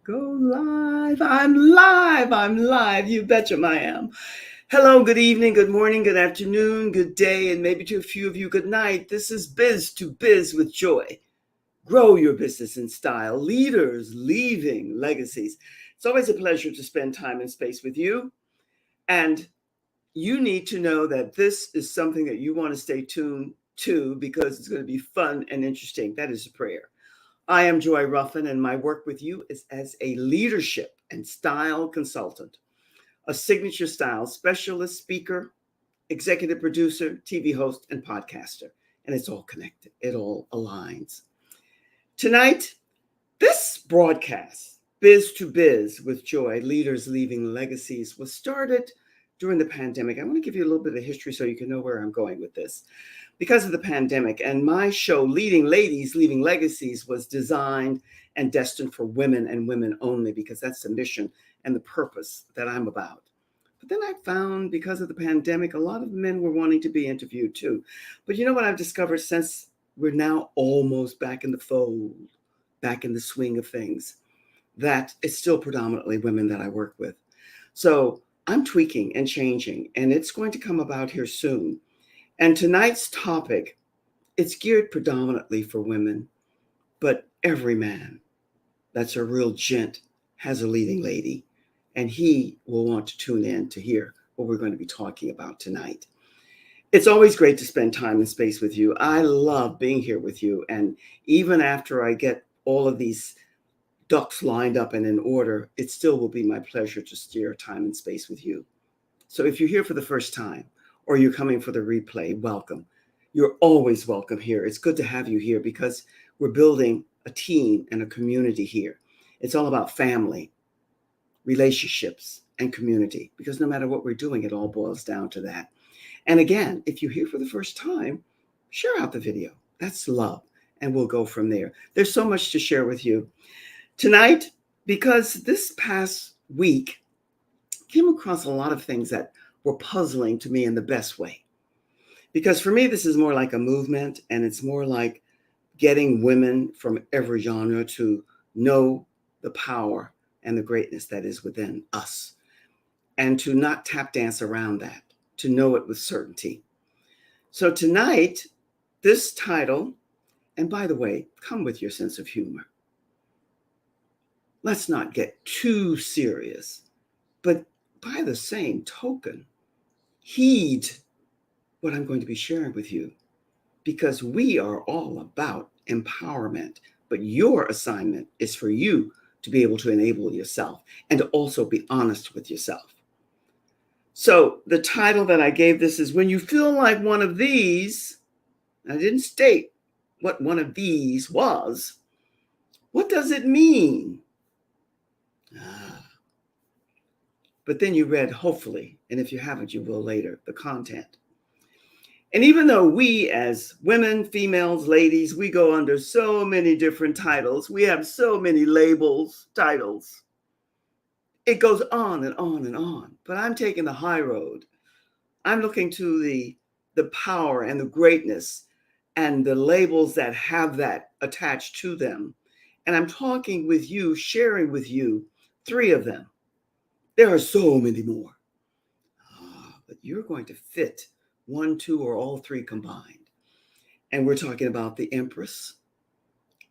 Go live. I'm live. I'm live. You betcha I am. Hello, good evening, good morning, good afternoon, good day, and maybe to a few of you, good night. This is Biz to Biz with Joy. Grow your business in style. Leaders leaving legacies. It's always a pleasure to spend time and space with you. And you need to know that this is something that you want to stay tuned to because it's going to be fun and interesting. That is a prayer. I am Joy Ruffen, and my work with you is as a leadership and style consultant, a signature style specialist, speaker, executive producer, TV host, and podcaster. And it's all connected, it all aligns. Tonight, this broadcast, Biz to Biz with Joy, Leaders Leaving Legacies, was started during the pandemic. I want to give you a little bit of history so you can know where I'm going with this. Because of the pandemic, and my show, Leading Ladies, Leaving Legacies, was designed and destined for women and women only, because that's the mission and the purpose that I'm about. But then I found, because of the pandemic, a lot of men were wanting to be interviewed too. But you know what I've discovered since we're now almost back in the fold, back in the swing of things, that it's still predominantly women that I work with. So I'm tweaking and changing, and it's going to come about here soon. And tonight's topic, it's geared predominantly for women, but every man that's a real gent has a leading lady, and he will want to tune in to hear what we're going to be talking about tonight. It's always great to spend time and space with you. I love being here with you, and even after I get all of these ducks lined up and in order, it still will be my pleasure to share time and space with you. So if you're here for the first time, or you're coming for the replay, welcome. You're always welcome here. It's good to have you here because we're building a team and a community here. It's all about family, relationships, and community, because no matter what we're doing, it all boils down to that. And again, if you're here for the first time, share out the video. That's love. And we'll go from there. There's so much to share with you. Tonight, because this past week came across a lot of things that were puzzling to me in the best way. Because for me, this is more like a movement, and it's more like getting women from every genre to know the power and the greatness that is within us, and to not tap dance around that, to know it with certainty. So tonight, this title, and by the way, come with your sense of humor. Let's not get too serious, but by the same token, heed what I'm going to be sharing with you, because we are all about empowerment, but your assignment is for you to be able to enable yourself and to also be honest with yourself. So the title that I gave this is When You Feel Like One of These. I didn't state what one of these was. What does it mean? But then you read, hopefully, and if you haven't, you will later, the content. And even though we as women, females, ladies, we go under so many different titles, we have so many labels, titles, it goes on and on and on. But I'm taking the high road. I'm looking to the power and the greatness and the labels that have that attached to them. And I'm talking with you, sharing with you 3 of them. There are so many more. But you're going to fit 1, 2, or all 3 combined. And we're talking about the Empress,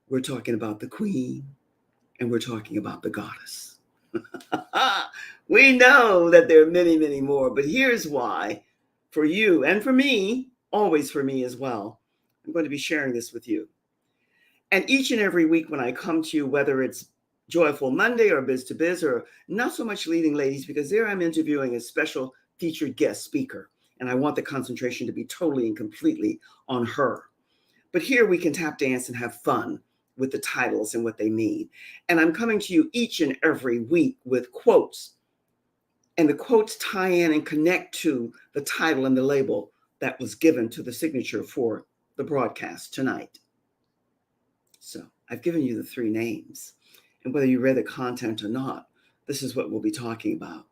we're talking about the Queen, and we're talking about the Goddess. We know that there are many, many more, but here's why, for you and for me, always for me as well, I'm going to be sharing this with you. And each and every week when I come to you, whether it's Joyful Monday or Biz to Biz, or not so much Leading Ladies, because there I'm interviewing a special featured guest speaker, and I want the concentration to be totally and completely on her. But here we can tap dance and have fun with the titles and what they mean. And I'm coming to you each and every week with quotes, and the quotes tie in and connect to the title and the label that was given to the signature for the broadcast tonight. So I've given you the 3 names, and whether you read the content or not, this is what we'll be talking about.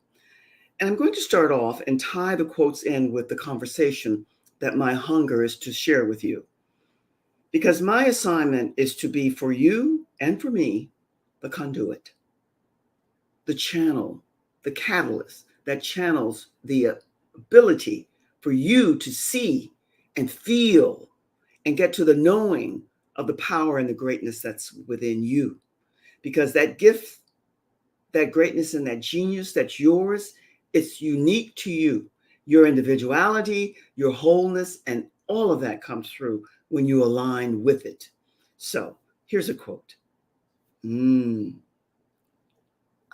And I'm going to start off and tie the quotes in with the conversation that my hunger is to share with you. Because my assignment is to be, for you and for me, the conduit. the channel, the catalyst that channels the ability for you to see and feel and get to the knowing of the power and the greatness that's within you. Because that gift, that greatness, and that genius that's yours, it's unique to you. Your individuality, your wholeness, and all of that comes through when you align with it. So here's a quote. I'm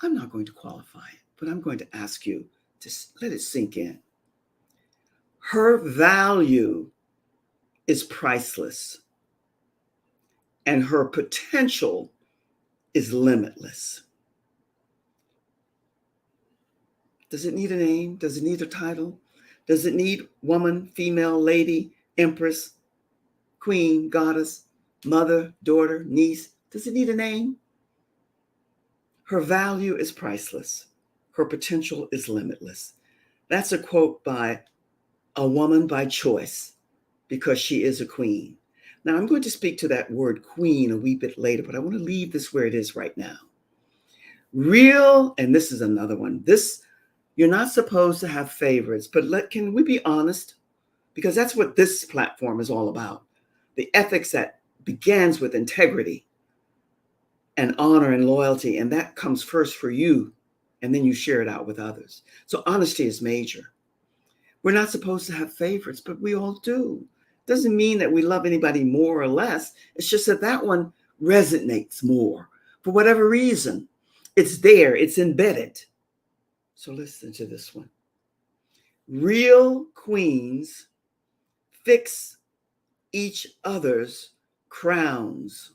not going to qualify it, but I'm going to ask you to let it sink in. Her value is priceless, and her potential is limitless. Does it need a name? Does it need a title? Does it need woman, female, lady, empress, queen, goddess, mother, daughter, niece? Does it need a name? Her value is priceless. Her potential is limitless. That's a quote by a woman by choice, because she is a queen. Now, I'm going to speak to that word queen a wee bit later, but I want to leave this where it is right now. Real, and this is another one. You're not supposed to have favorites, but can we be honest? Because that's what this platform is all about. The ethics that begins with integrity and honor and loyalty, and that comes first for you, and then you share it out with others. So honesty is major. We're not supposed to have favorites, but we all do. Doesn't mean that we love anybody more or less. It's just that one resonates more for whatever reason. It's there, it's embedded. So listen to this one. Real queens fix each other's crowns.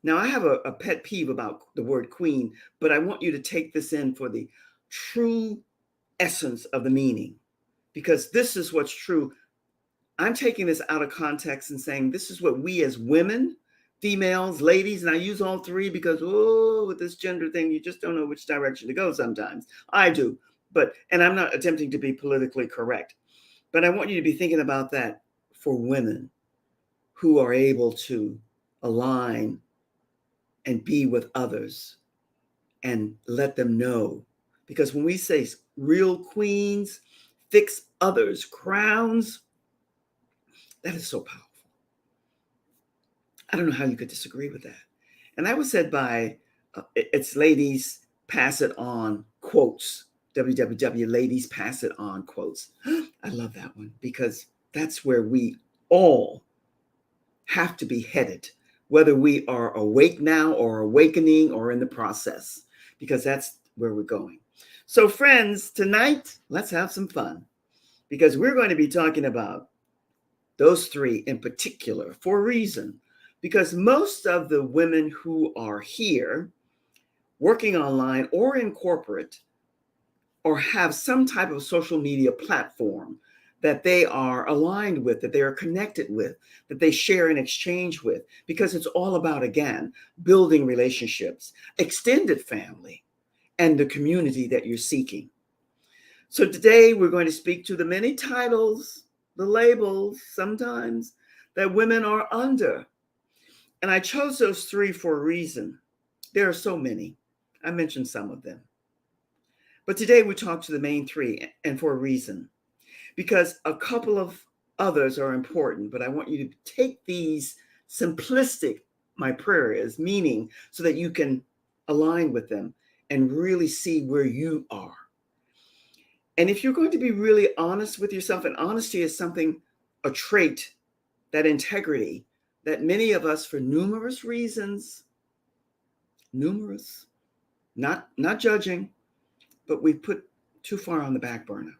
Now, I have a pet peeve about the word queen, but I want you to take this in for the true essence of the meaning, because this is what's true. I'm taking this out of context and saying this is what we as women, females, ladies, and I use all three because, with this gender thing, you just don't know which direction to go sometimes. I do. And I'm not attempting to be politically correct, but I want you to be thinking about that for women who are able to align and be with others and let them know. Because when we say real queens fix others' crowns, that is so powerful. I don't know how you could disagree with that. And that was said by it's Ladies Pass It On quotes. www Ladies Pass It On quotes. I love that one because that's where we all have to be headed, whether we are awake now or awakening or in the process, because that's where we're going. So friends, tonight, let's have some fun, because we're going to be talking about those three in particular for a reason, because most of the women who are here working online or in corporate or have some type of social media platform that they are aligned with, that they are connected with, that they share and exchange with, because it's all about, again, building relationships, extended family, and the community that you're seeking. So today we're going to speak to the many titles, the labels sometimes that women are under. And I chose those three for a reason. There are so many. I mentioned some of them. But today we talk to the main three, and for a reason. Because a couple of others are important, but I want you to take these simplistic, my prayer is, meaning so that you can align with them and really see where you are. And if you're going to be really honest with yourself, and honesty is something, a trait, that integrity, that many of us, for numerous reasons, not judging, but we put too far on the back burner.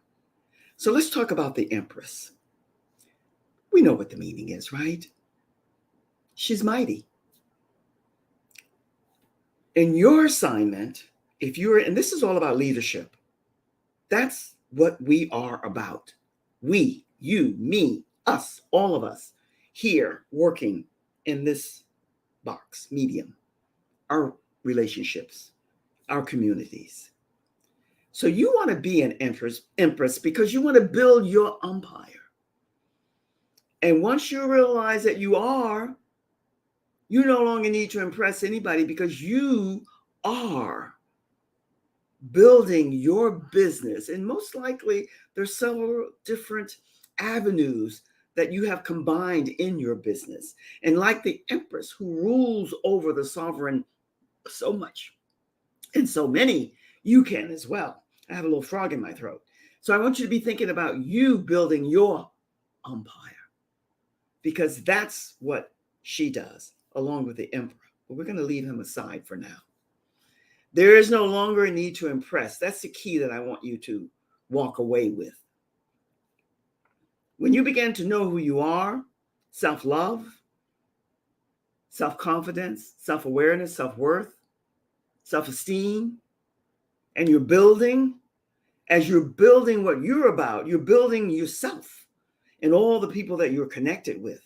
So let's talk about the Empress. We know what the meaning is, right? She's mighty. In your assignment, and this is all about leadership, that's what we are about. We, you, me, us, all of us here working in this box, medium, our relationships, our communities. So you want to be an empress because you want to build your empire. And once you realize that you no longer need to impress anybody, because you are building your business. And most likely, there's several different avenues that you have combined in your business. And like the Empress who rules over the sovereign so much and so many, you can as well. I have a little frog in my throat. So I want you to be thinking about you building your empire, because that's what she does along with the Emperor. But we're going to leave him aside for now. There is no longer a need to impress. That's the key that I want you to walk away with. When you begin to know who you are, self-love, self-confidence, self-awareness, self-worth, self-esteem, and you're building, as you're building what you're about, you're building yourself and all the people that you're connected with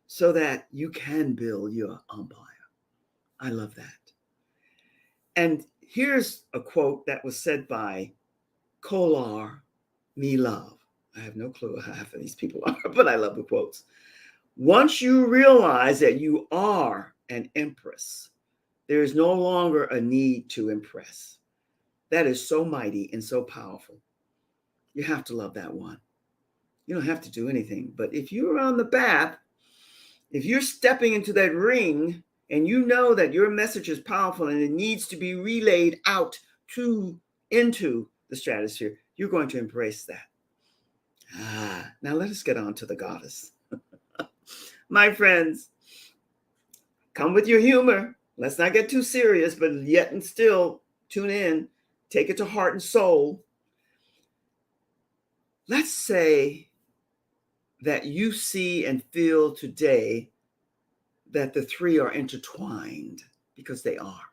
so that you can build your empire. I love that. And here's a quote that was said by Kolar Me Love. I have no clue how half of these people are, but I love the quotes. Once you realize that you are an empress, there is no longer a need to impress. That is so mighty and so powerful. You have to love that one. You don't have to do anything. But if you're on the path, if you're stepping into that ring and you know that your message is powerful and it needs to be relayed out into the stratosphere, you're going to embrace that. Now let us get on to the goddess. My friends, come with your humor. Let's not get too serious, but yet and still tune in. Take it to heart and soul. Let's say that you see and feel today that the three are intertwined, because they are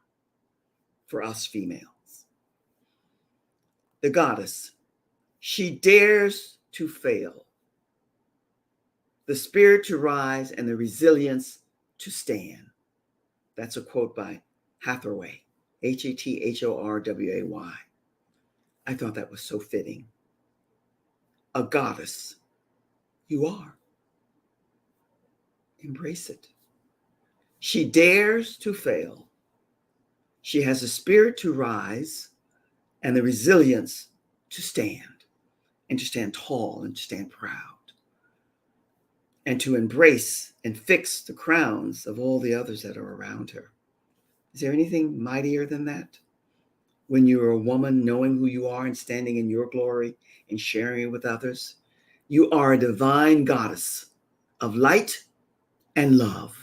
for us females. The goddess, she dares to fail, the spirit to rise, and the resilience to stand. That's a quote by Hathaway, Hathorway. I thought that was so fitting. A goddess, you are. Embrace it. She dares to fail. She has the spirit to rise and the resilience to stand, and to stand tall and to stand proud, and to embrace and fix the crowns of all the others that are around her. Is there anything mightier than that? When you're a woman, knowing who you are and standing in your glory and sharing it with others, you are a divine goddess of light and love.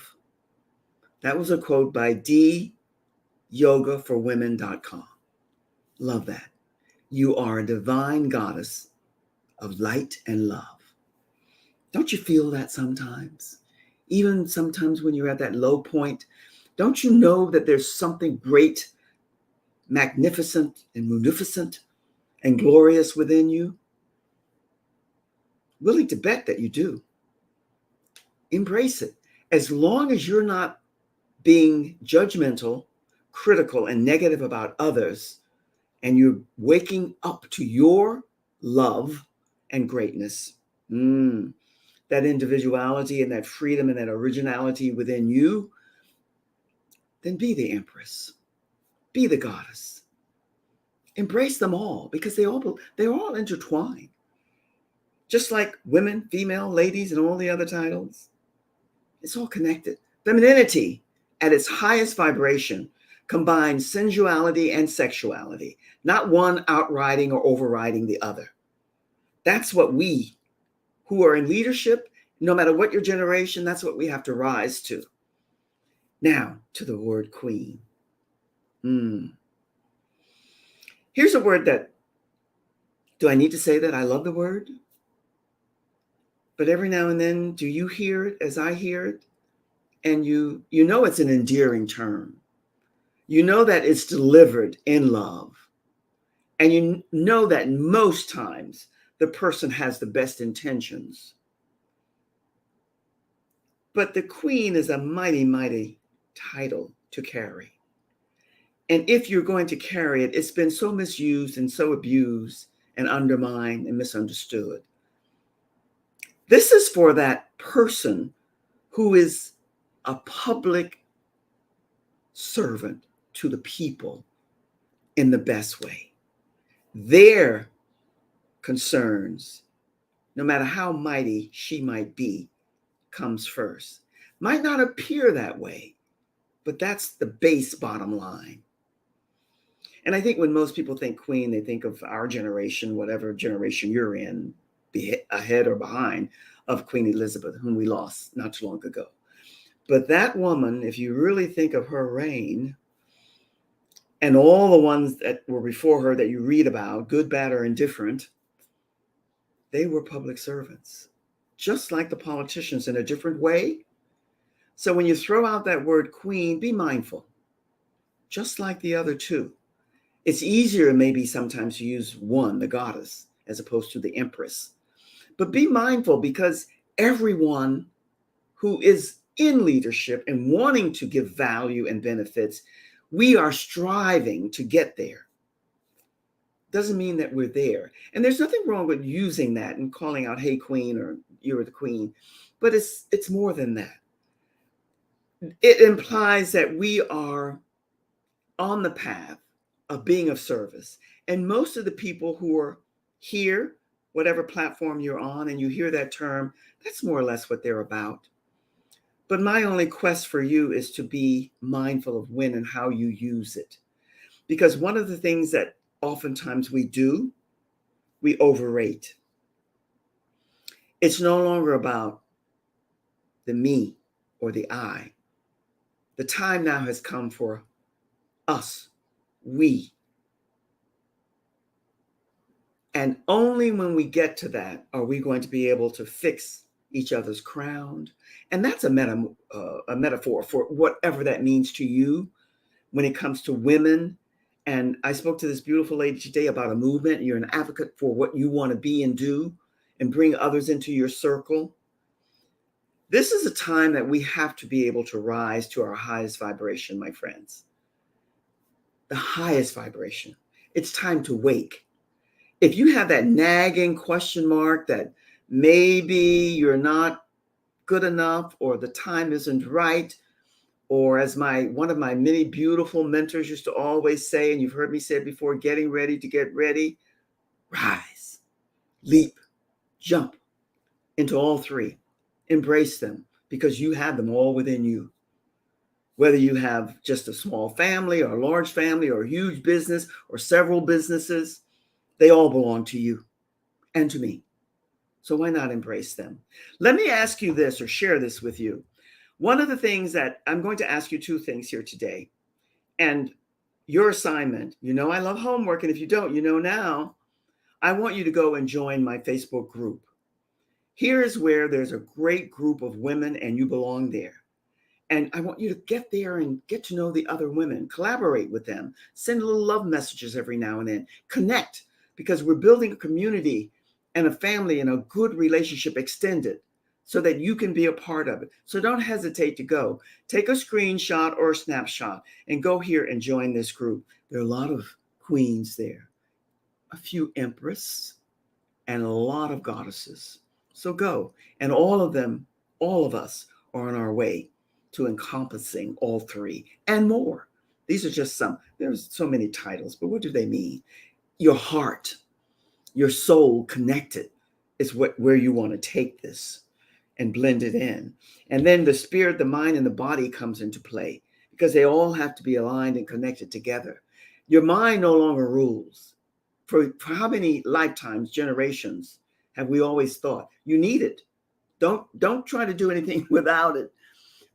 That was a quote by dyogaforwomen.com. Love that. You are a divine goddess of light and love. Don't you feel that sometimes? Even sometimes when you're at that low point, don't you know that there's something great, magnificent, and munificent and glorious within you? Willing to bet that you do. Embrace it. As long as you're not being judgmental, critical, and negative about others, and you're waking up to your love and greatness, that individuality and that freedom and that originality within you, then be the empress, be the goddess. Embrace them all, because they're all intertwined. Just like women, female, ladies, and all the other titles, it's all connected. Femininity at its highest vibration combines sensuality and sexuality, not one outriding or overriding the other. That's what we who are in leadership, no matter what your generation, that's what we have to rise to. Now, to the word queen. Here's a word that, do I need to say that I love the word? But every now and then, do you hear it as I hear it? And you know it's an endearing term. You know that it's delivered in love. And you know that most times the person has the best intentions. But the queen is a mighty, mighty title to carry. And if you're going to carry it, it's been so misused and so abused and undermined and misunderstood. This is for that person who is a public servant to the people in the best way. Their concerns, no matter how mighty she might be, comes first. Might not appear that way, but that's the base bottom line. And I think when most people think queen, they think of our generation, whatever generation you're in, be ahead or behind of Queen Elizabeth, whom we lost not too long ago. But that woman, if you really think of her reign and all the ones that were before her that you read about, good, bad, or indifferent, they were public servants, just like the politicians in a different way. So when you throw out that word queen, be mindful, just like the other two. It's easier maybe sometimes to use one, the goddess, as opposed to the empress. But be mindful, because everyone who is in leadership and wanting to give value and benefits, we are striving to get there. Doesn't mean that we're there. And there's nothing wrong with using that and calling out, hey, queen, or you're the queen. But it's more than that. It implies that we are on the path of being of service. And most of the people who are here, whatever platform you're on, and you hear that term, that's more or less what they're about. But my only quest for you is to be mindful of when and how you use it. Because one of the things that oftentimes we do, we overrate. It's no longer about the me or the I. The time now has come for us, we. And only when we get to that are we going to be able to fix each other's crown. And that's a metaphor for whatever that means to you when it comes to women. And I spoke to this beautiful lady today about a movement. You're an advocate for what you want to be and do and bring others into your circle. This is a time that we have to be able to rise to our highest vibration, my friends. The highest vibration. It's time to wake. If you have that nagging question mark that maybe you're not good enough, or the time isn't right, or as one of my many beautiful mentors used to always say, and you've heard me say it before, getting ready to get ready, rise, leap, jump into all three. Embrace them, because you have them all within you. Whether you have just a small family or a large family or a huge business or several businesses, they all belong to you and to me. So why not embrace them? Let me ask you this, or share this with you. One of the things that I'm going to ask you, two things here today. And your assignment, I love homework. And if you don't, now, I want you to go and join my Facebook group. Here's where there's a great group of women and you belong there. And I want you to get there and get to know the other women, collaborate with them, send little love messages every now and then, connect, because we're building a community and a family and a good relationship extended so that you can be a part of it. So don't hesitate to go. Take a screenshot or a snapshot and go here and join this group. There are a lot of queens there, a few empress, and a lot of goddesses. So go. And all of them, all of us are on our way to encompassing all three and more. These are just some. There's so many titles, but what do they mean? Your heart, your soul connected is where you want to take this and blend it in. And then the spirit, the mind, and the body comes into play, because they all have to be aligned and connected together. Your mind no longer rules. For how many lifetimes, generations have we always thought you need it? Don't try to do anything without it.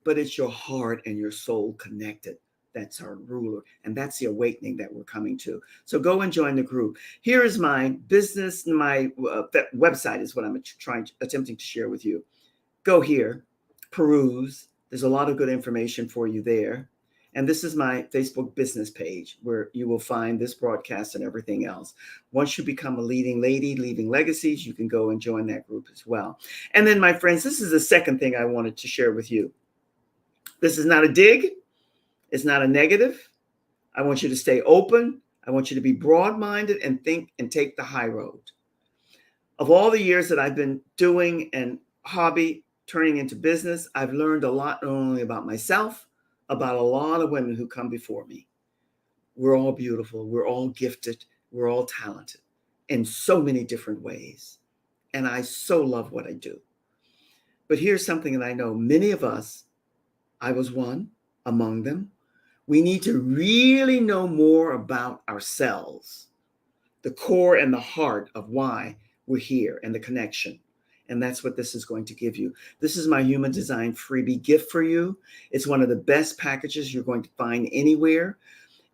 But it's your heart and your soul connected. That's our ruler. And that's the awakening that we're coming to. So go and join the group. Here is my business. My website is what I'm attempting to share with you. Go here, peruse. There's a lot of good information for you there. And this is my Facebook business page, where you will find this broadcast and everything else. Once you become a leading lady, leaving legacies, you can go and join that group as well. And then, my friends, this is the second thing I wanted to share with you. This is not a dig. It's not a negative. I want you to stay open. I want you to be broad-minded and think and take the high road. Of all the years that I've been doing and hobby turning into business, I've learned a lot, not only about myself, about a lot of women who come before me. We're all beautiful. We're all gifted. We're all talented in so many different ways. And I so love what I do. But here's something that I know many of us, I was one among them, we need to really know more about ourselves, the core and the heart of why we're here and the connection. And that's what this is going to give you. This is my human design freebie gift for you. It's one of the best packages you're going to find anywhere.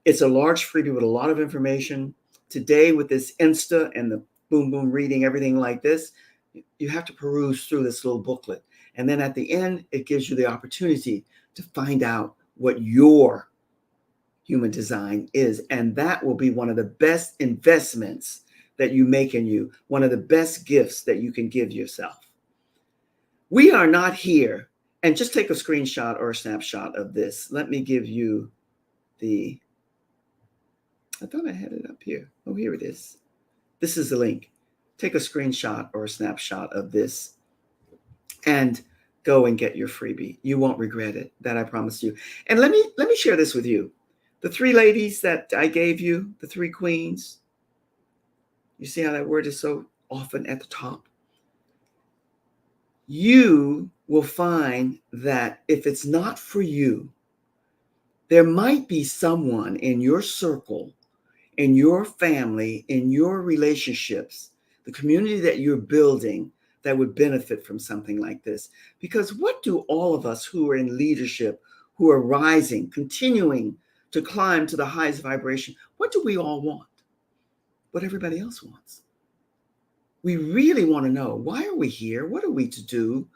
It's a large freebie with a lot of information. Today, with this Insta and the boom, boom reading, everything like this, you have to peruse through this little booklet. And then at the end, it gives you the opportunity to find out what your human design is. And that will be one of the best investments that you make in you, one of the best gifts that you can give yourself. We are not here, and just take a screenshot or a snapshot of this. Let me give you I thought I had it up here. Oh, here it is. This is the link. Take a screenshot or a snapshot of this and go and get your freebie. You won't regret it, that I promise you. And let me share this with you. The three ladies that I gave you, the three queens, you see how that word is so often at the top? You will find that if it's not for you, there might be someone in your circle, in your family, in your relationships, the community that you're building that would benefit from something like this. Because what do all of us who are in leadership, who are rising, continuing to climb to the highest vibration, what do we all want? What everybody else wants. We really want to know, why are we here? What are we to do?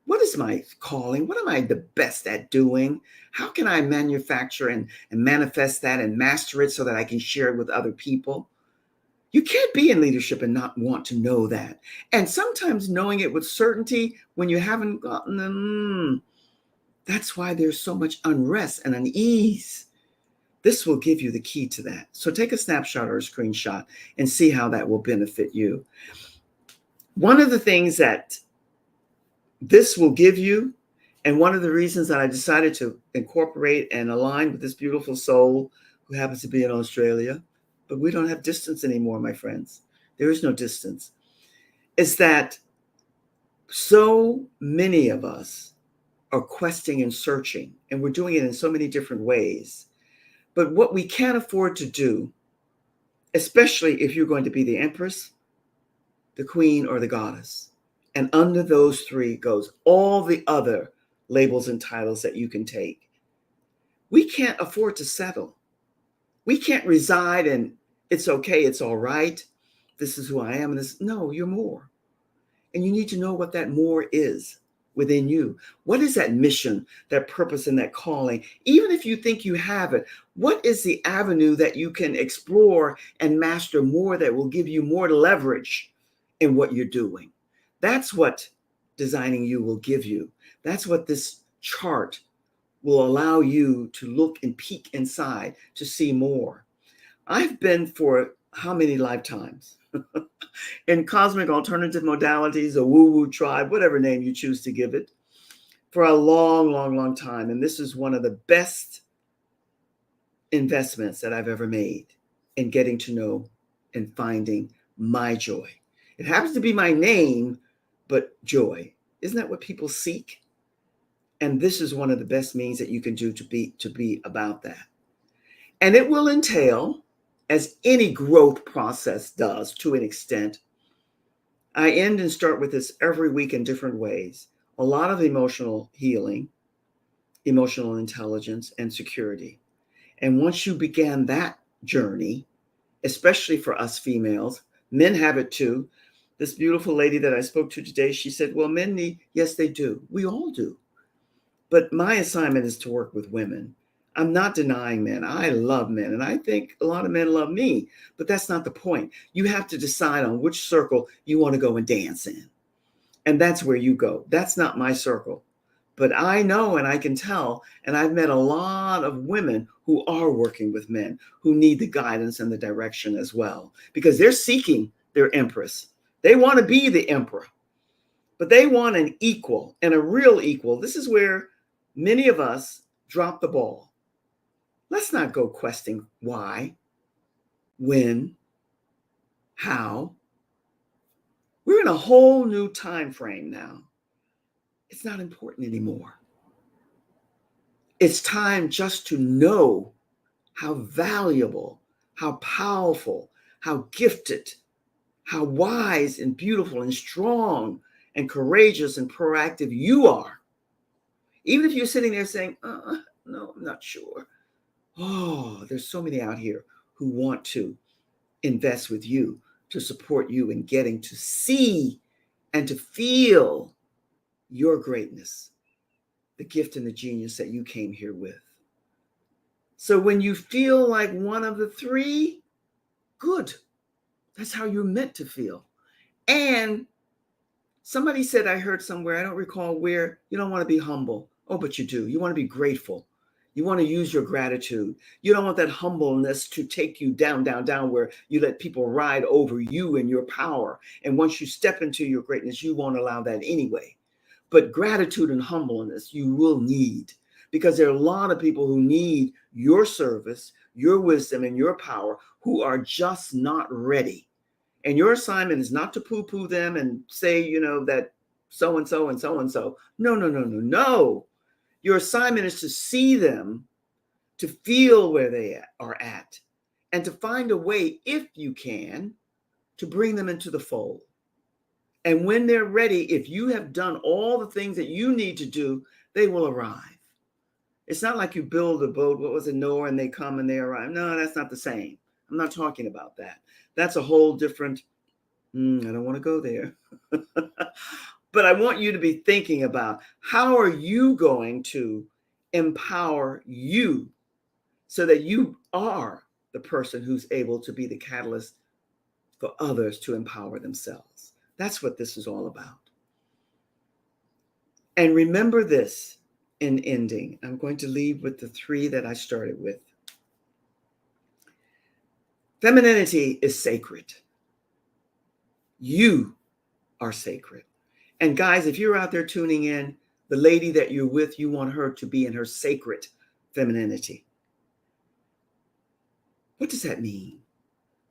What is my calling? What am I the best at doing? How can I manufacture and manifest that and master it so that I can share it with other people? You can't be in leadership and not want to know that. And sometimes knowing it with certainty when you haven't gotten them, that's why there's so much unrest and unease. This will give you the key to that. So take a snapshot or a screenshot and see how that will benefit you. One of the things that this will give you, and one of the reasons that I decided to incorporate and align with this beautiful soul who happens to be in Australia, but we don't have distance anymore, my friends. There is no distance. Is that so many of us are questing and searching, and we're doing it in so many different ways. But what we can't afford to do, especially if you're going to be the Empress, the Queen, or the Goddess, and under those three goes all the other labels and titles that you can take. We can't afford to settle. We can't reside in, it's okay, it's all right, this is who I am. No, you're more. And you need to know what that more is within you. What is that mission, that purpose, and that calling? Even if you think you have it, what is the avenue that you can explore and master more that will give you more leverage in what you're doing? That's what designing you will give you. That's what this chart will allow you to look and peek inside to see more. I've been for how many lifetimes in cosmic alternative modalities, a woo-woo tribe, whatever name you choose to give it, for a long, long, long time. And this is one of the best investments that I've ever made in getting to know and finding my joy. It happens to be my name, but joy. Isn't that what people seek? And this is one of the best means that you can do to be about that. And it will entail, as any growth process does to an extent, I end and start with this every week in different ways. A lot of emotional healing, emotional intelligence, and security. And once you began that journey, especially for us females, men have it too. This beautiful lady that I spoke to today, she said, well, men need, yes, they do. We all do. But my assignment is to work with women. I'm not denying men. I love men, and I think a lot of men love me, but that's not the point. You have to decide on which circle you want to go and dance in. And that's where you go. That's not my circle. But I know, and I can tell, and I've met a lot of women who are working with men who need the guidance and the direction as well, because they're seeking their Empress. They want to be the Emperor, but they want an equal, and a real equal. This is where many of us drop the ball. Let's not go questing why, when, how. We're in a whole new time frame now. It's not important anymore. It's time just to know how valuable, how powerful, how gifted, how wise and beautiful and strong and courageous and proactive you are. Even if you're sitting there saying, no, I'm not sure. Oh, there's so many out here who want to invest with you, to support you in getting to see and to feel your greatness, the gift and the genius that you came here with. So when you feel like one of the three, good. That's how you're meant to feel. And somebody said, I heard somewhere, I don't recall where, you don't want to be humble. Oh, but you do. You want to be grateful. You want to use your gratitude. You don't want that humbleness to take you down, down, down, where you let people ride over you and your power. And once you step into your greatness, you won't allow that anyway. But gratitude and humbleness you will need, because there are a lot of people who need your service, your wisdom, and your power, who are just not ready. And your assignment is not to poo-poo them and say, that so-and-so and so-and-so. No, no, no, no, no. Your assignment is to see them, to feel where they are at, and to find a way, if you can, to bring them into the fold. And when they're ready, if you have done all the things that you need to do, they will arrive. It's not like you build a boat, what was it, Noah, and they come and they arrive. No, that's not the same. I'm not talking about that. That's a whole different, I don't want to go there. But I want you to be thinking about, how are you going to empower you so that you are the person who's able to be the catalyst for others to empower themselves. That's what this is all about. And remember this in ending. I'm going to leave with the three that I started with. Femininity is sacred. You are sacred. And guys, if you're out there tuning in, the lady that you're with, you want her to be in her sacred femininity. What does that mean?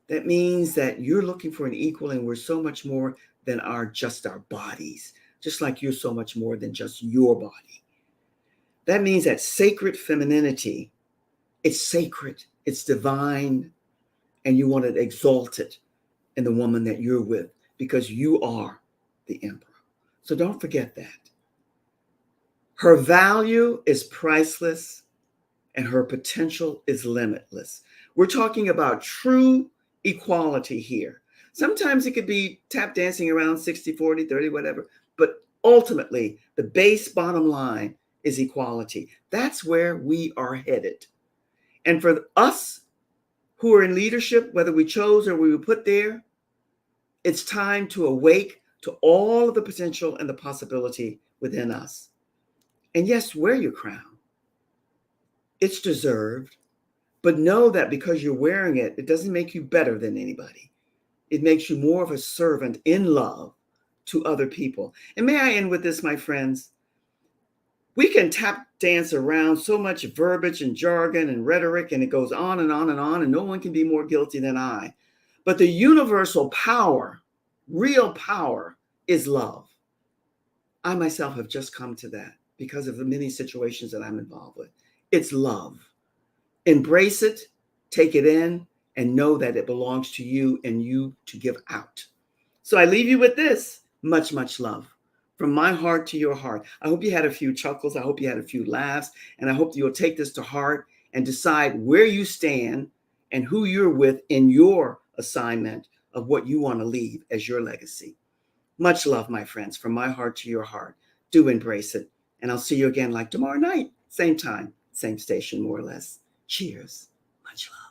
That means that you're looking for an equal, and we're so much more than just our bodies, just like you're so much more than just your body. That means that sacred femininity, it's sacred, it's divine, and you want to exalt it in the woman that you're with, because you are the emperor. So don't forget that. Her value is priceless and her potential is limitless. We're talking about true equality here. Sometimes it could be tap dancing around 60, 40, 30, whatever. But ultimately, the base bottom line is equality. That's where we are headed. And for us who are in leadership, whether we chose or we were put there, it's time to awake to all of the potential and the possibility within us. And yes, wear your crown. It's deserved. But know that because you're wearing it, it doesn't make you better than anybody. It makes you more of a servant in love to other people. And may I end with this, my friends? We can tap dance around so much verbiage and jargon and rhetoric, and it goes on and on and on, and no one can be more guilty than I. But the universal power, real power, is love. I myself have just come to that because of the many situations that I'm involved with. It's love. Embrace it, take it in, and know that it belongs to you and you to give out. So I leave you with this. Much, much love from my heart to your heart. I hope you had a few chuckles. I hope you had a few laughs. And I hope you'll take this to heart and decide where you stand and who you're with in your assignment of what you want to leave as your legacy. Much love, my friends, from my heart to your heart. Do embrace it. And I'll see you again like tomorrow night. Same time, same station, more or less. Cheers. Much love.